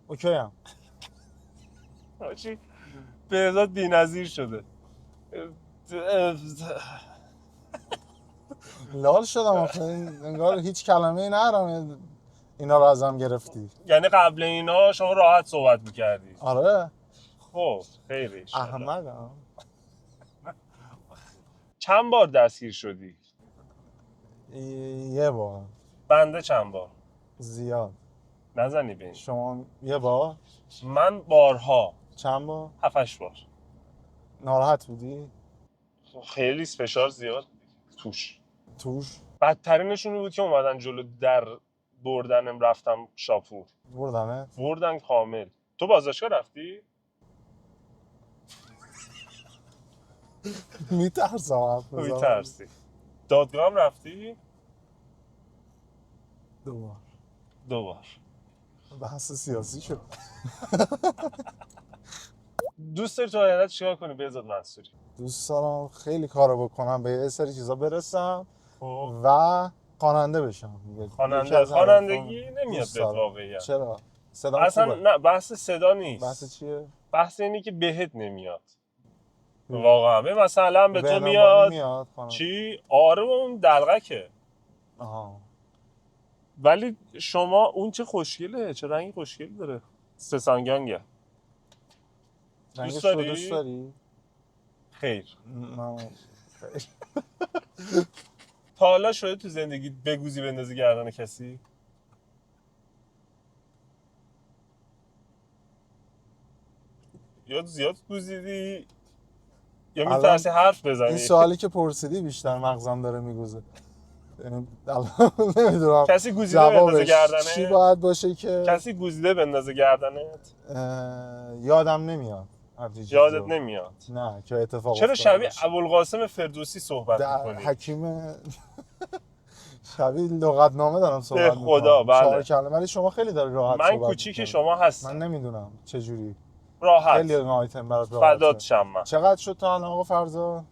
اوکی ام. چی؟ بهزاد بی‌نظیر شده. لال شدم آخه، انگار هیچ کلمه‌ای ندارم اینا رو ازم گرفتی. یعنی قبل اینا شما راحت صحبت میکردی؟ آره. خب خیلی احمقم. چند بار دستگیر شدی؟ یه بار. بنده چند بار؟ زیاد. نزنی به این. شما یه بار؟ من بارها. چند بار؟ 7-8 بار. ناراحت بودی؟ خیلی فشار زیاد توش. بدترینشون بود که اومدن جلو در بردنم، رفتم شاپور. بردن کامل. تو بازداشتگاه رفتی؟ میترسم. میترسی. دادگاه هم رفتی؟ 2 بار. بحث سیاسی شد. دوست داری تو آینده چیکار کنی بهزاد منصوری؟ دوست دارم خیلی کارو بکنم، به یه سری چیزا برسم و خواننده بشم. خوانندگی نمیاد به واقعیت. چرا؟ صدا اصلا خوبه. نه، بحث صدا نیست. بحث چیه؟ بحث اینی که بهت نمیاد. واقعا مثلا به تو میاد. چی؟ آره اون دلغکه. ولی شما اون چه خوشگله، چه رنگی خوشگل داره. سسانگانگه. دوست داری؟ خیر. تا حالا شده تو زندگی بگوزی بندازی گردن کسی؟ یا زیاد گوزیدی یا میترسی حرف بزنی؟ این سوالی که پرسیدی بیشتر مغزم داره میگوزه. یعنی نمیدونم کسی گوزیده بندازه گردنت؟ چی باید باشه که کسی گوزیده بندازه گردنت؟ یادم نمیاد. یادت نمیاد؟ نه که اتفاق چرا شبیه ابوالقاسم فردوسی صحبت میکنی؟ حکیم شبیه لغتنامه دارم صحبت میکنم. خدا بله. 4 کلمه. ولی شما خیلی داری راحت صحبت من کوچیک شما هستم. من نمیدونم چجوری. راحت. خیلی آیتم برات راحت. فدات شم من. چقدر شد تا الان آقا فرزا؟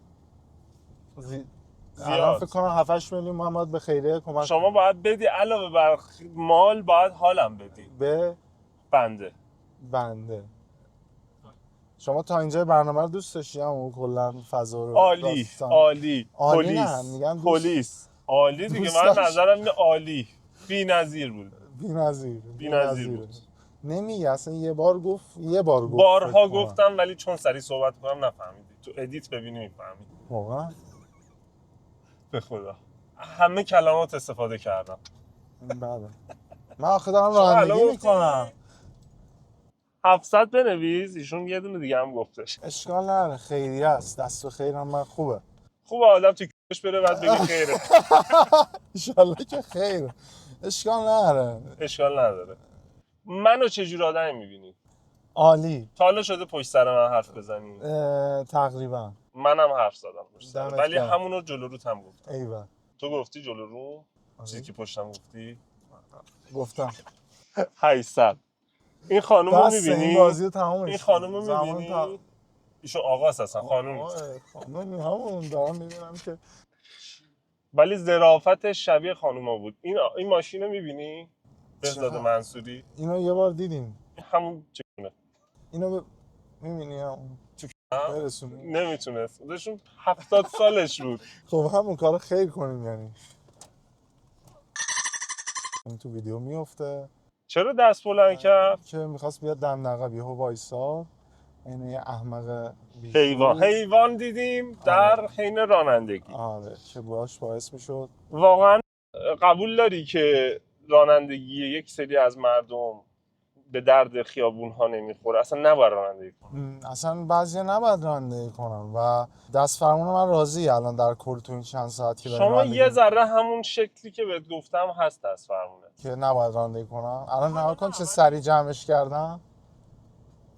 الان فکر کنم 7-8 میلیون محمد به خیریه کمک. شما باید بدی علاوه بر مال باید حالم بدی. به بنده. شما تا اینجا برنامه رو دوست داشتی هم کلا فضا رو؟ عالی. پلیس. عالی دیگه، من نظرم اینه عالی. بی‌نظیر بود. بی‌نظیر بود. نمیگه اصلا یه بار گفت. بارها گفتم ولی چون سریع صحبت کنم نفهمیدی. تو ادیت ببینی میفهمی. واقعا؟ به خدا. همه کلمات استفاده کردم. بله. من آخه دارم رانندگی میکنم. 700 بنویس، ایشون یه دونه دیگه هم گفتش. اشکال نداره، خیریه است. دست و خیرم من خوبه آدم تو کش بره بعد بگی خیره. انشالله که خیره. اشکال نداره. منو چجور آدمی میبینی؟ عالی. تا حالا شده پشت سر من حرف بزنی؟ تقریبا. منم حرف زدم پشت سر، ولی همونو جلو روت هم گفتم. ایول. تو گفتی جلو رو؟ چیزی که پشتم گفتم. 800. این خانومو میبینی؟ این بازی تمومش. این خانومو میبینی؟ ایشون آقاست اصلا، خانوم نیست. خانومی همون دارم میبینم که. ولی ظرافتش شبیه خانوما بود. این ماشینو میبینی؟ بهزاد منصوری. اینو یه بار دیدیم. همون چونه اینو می‌بینی هم برسونی. نمیتونست خودشون 70 سالش بود. خب همون کارو خیر کنیم یعنی. این تو ویدیو میفته چرا دست بلند کرد؟ که میخواست بیاد دم نقب یهو وایساد. اینه یه احمق حیوان دیدیم در حین رانندگی. آره که باعث میشد. واقعا قبول داری که رانندگی یک سری از مردم به درد خیابون ها نمیخوره؟ اصلا نباید رانندگی کنن. اصلا بعضیا نباید رانندگی کنن و دست فرمون من راضی الان در کل تو این چند ساعت که شما یه ذره همون شکلی که بهت گفتم هست دست فرمونه که نباید رانندگی کنم. الان نگاه کن چه سری جمعش کردم.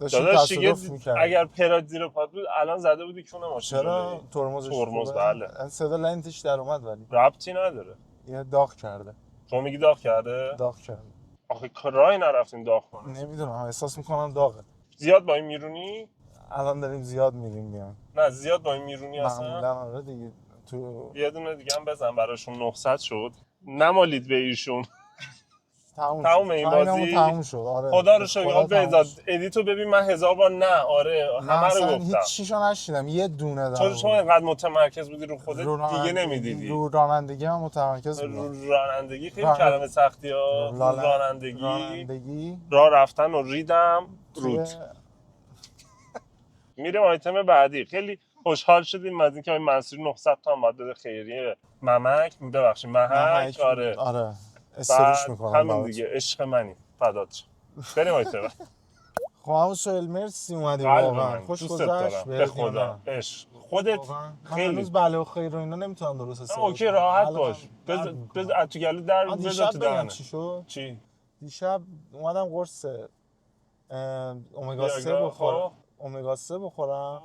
داداش دیگه اگر پراد زیر پات بود الان زده بودی کونه ماشین. چرا؟ ترمز بله. صدا لنتش در اومد ولی ربطی نداره. یه داغ کرده. شما میگی داغ کرده؟ داغ کرده. آخه راهی نرفتین داغ کنه. نمیدونم احساس میکنم داغه. زیاد با این میرونی؟ الان داریم زیاد میریم میان. نه زیاد با این میرونی اصلا؟ معمولا آره دیگه. تو یه دونه دیگه هم بزن براشون 900 شد. نمالید به ایشون. تموم این بازی تموم شد. آره خدا رو شکر. بهزاد ادیتو ببین من 1000 بار نه آره همه رو گفتم. هیچ چیشو نشیدم. یه دونه دارم. چون شما اینقدر متمرکز بودی رو خودت دیگه نمیدیدی. رو رانندگی هم متمرکز بودم. رانندگی خیلی کلمه سختی ها. رانندگی راه رفتن و ریدم روت. میریم آیتم بعدی. خیلی خوشحال شدیم از اینکه آقای منصوری 900 تومن باید بده خیریه ممک. ببخشید محک. آره استوریش میکنم. همین دیگه عشق منی فدات. بریم آیتم. خب همون سوال مرسی اومدی واقعا خوش گذشت به خدا. عشق خودت خیلی هنوز بله و خیر و اینا نمیتونم درست حساب. اوکی راحت باش. بذار تو گلو در بذار تو دهنه. چی شد؟ چی؟ دیشب اومدم قرص امگا 3 بخورم. امگا 3 بخورم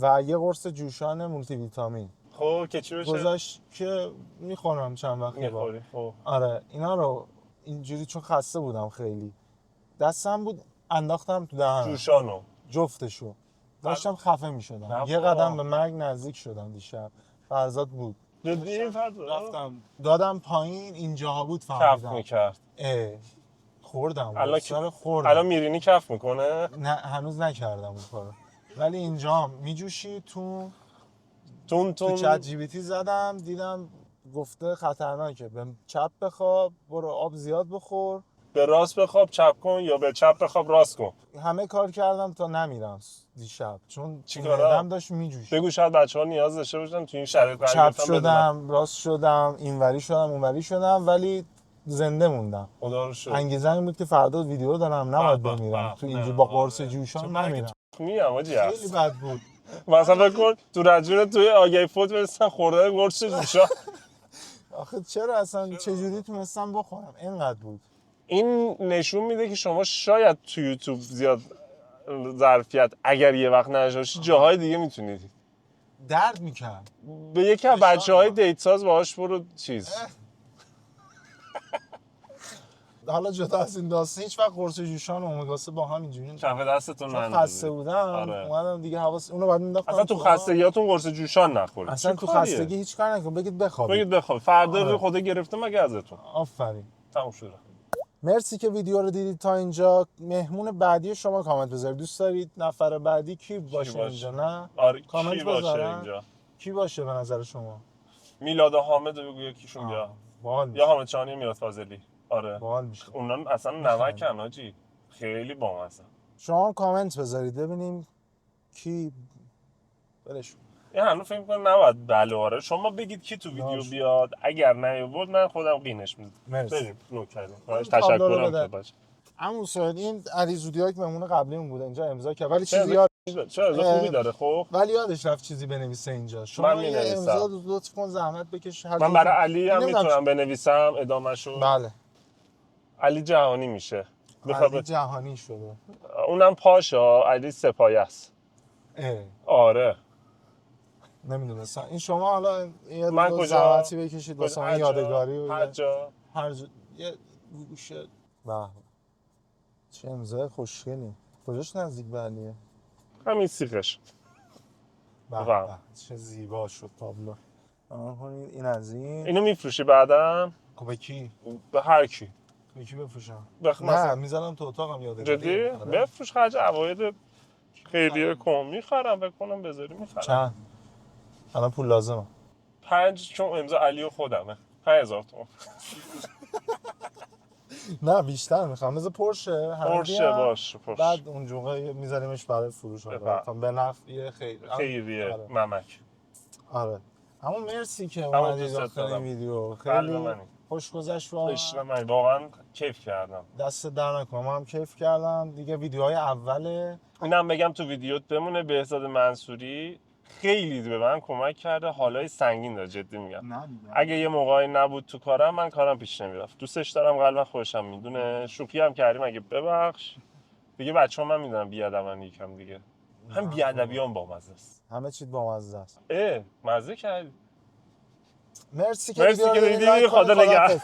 و یه قرص جوشان مولتی ویتامین. خب که چی بشه؟ گذاشت که میخورم چند وقت میخوری. خب آره اینا رو اینجوری چون خسته بودم خیلی دستم بود انداختم تو دهنم جوشانو جفتشو داشتم خفه میشدم. یه قدم به مرگ نزدیک شدم دیشب. فرزاد بود رفتم دادم پایین اینجاها بود کف میکرد. خوردم الان میرینی کف میکنه؟ نه هنوز نکردم اون کارو ولی اینجا میجوشی تو چت جی پی تی زدم دیدم گفته خطرناکه. به چپ بخواب برو آب زیاد بخور. به راست بخواب چپ کن یا به چپ بخواب راست کن. همه کار کردم تا نمیرم دیشب چون معده‌ام داشت میجوشید. بگو شاید بچه‌ها نیاز داشته باشن تو این شرایط چپ شدم راست شدم اینوری شدم اونوری شدم ولی زنده موندم. خدا رو شکر. انگیزه این بود که فردا ویدیو دارم نباید بمیرم تو اینجوری با قرص جوشان نمیرم. خیلی بد بود. مثلا فکر کن تو رجون توی آگهی فوت برسن خوردن قرص جوشان. آخه چرا اصلا چجوری تونستم بخورم اینقدر بود. این نشون میده که شما شاید تو یوتیوب زیاد ظرفیت اگر یه وقت نشاشی جاهای دیگه میتونید. درد میکرد. به یکی از بچه‌های دیت ساز باهاش برو چیز. حالا جدا از این داستان هیچ وقت قرص جوشان و امگا 3 با هم اینجوری کف دستتون من خسته بودم. اومدم دیگه حواس اونو بعد مینداختم. اصلا تو خستگیاتون قرص جوشان نخورید. اصلا تو خستگی هیچ کار نکن. بگید بخوابید. فردا رو خدا گرفته مگه ازتون. آفرین. تموم شده. مرسی که ویدیو رو دیدید تا اینجا. مهمون بعدی شما کامنت بذارید. دوست دارید نفر بعدی کی باشه اینجا؟ نه آره کامنت کی باشه بذارن. اینجا؟ کی باشه به نظر شما؟ میلاد و حامد رو بگو یکیشون بیا. یا حامد چانی میلاد فاضلی. آره باحال میشه. اونا اصلا نمکن حاجی. خیلی بامزه. شما کامنت بذارید ببینیم کی برش. هنوز فکر کنم نباید بلواره. شما بگید کی تو ویدیو بیاد. اگر نیاورد من خودم قینش میدم. بریم نوکریم. تشکرم که باشه. همون سوال این علی زودیاک مهمون قبلیمون بود اینجا امضا کرد ولی چیزی یاد چرا خوبی داره خب ولی یادش رفت چیزی بنویسه اینجا. شما یه امضا لطف کن زحمت بکش. من برای علی هم میتونم بنویسم ادامه‌شو. بله علی جهانی میشه. علی جهانی شده. اونم پاشا علی سپایه است. آره نمیدونستم. این شما حالا یه من زحمتی بکشید واسه من یادگاری و هر جا یه گوشه. به چه امضای خوشگلی. کجاش نزدیک به علیه؟ همین سیخش. به چه زیبا شد تابلو. این از این. اینو میفروشی بعداً؟ به کی؟ به هر کی. به کی بفروشم؟ مثلا میزنم تو اتاقم یادگاری. جدی؟ بفروش خرج عواید خیلی کم میخرم بکنم بذاری میخرم. چند؟ الان پول لازمه. 5 چون امضا علی و خودمه 5000 تومان. نه بیشتر میخوام. مثل پرشه باش بعد اون جوقه میذاریمش برای فروش. به نفع خیریه ممک. آره. اما مرسی که اومدی داخل ویدیو. خیلی خوش گذشت واقعا کیف کردم. دست در نکنم. من هم کیف کردم دیگه. ویدیوهای اوله اینم بگم تو ویدیوت بمونه، بهزاد منصوری خیلی به من کمک کرده، حالای سنگین داره، جدی میگم. اگه یه موقعی نبود تو کارم من کارم پیش نمیرفت. دوستش دارم، قلبا خوشم میدونه. شوخی هم کردیم، اگه ببخش دیگه. بچه‌ها من میدونم بیادبن یکم دیگه. هم بیادبیام با مزه است. همه چیز با مزه است. مزه کردی. مرسی که ویدیو خدا نگهدار.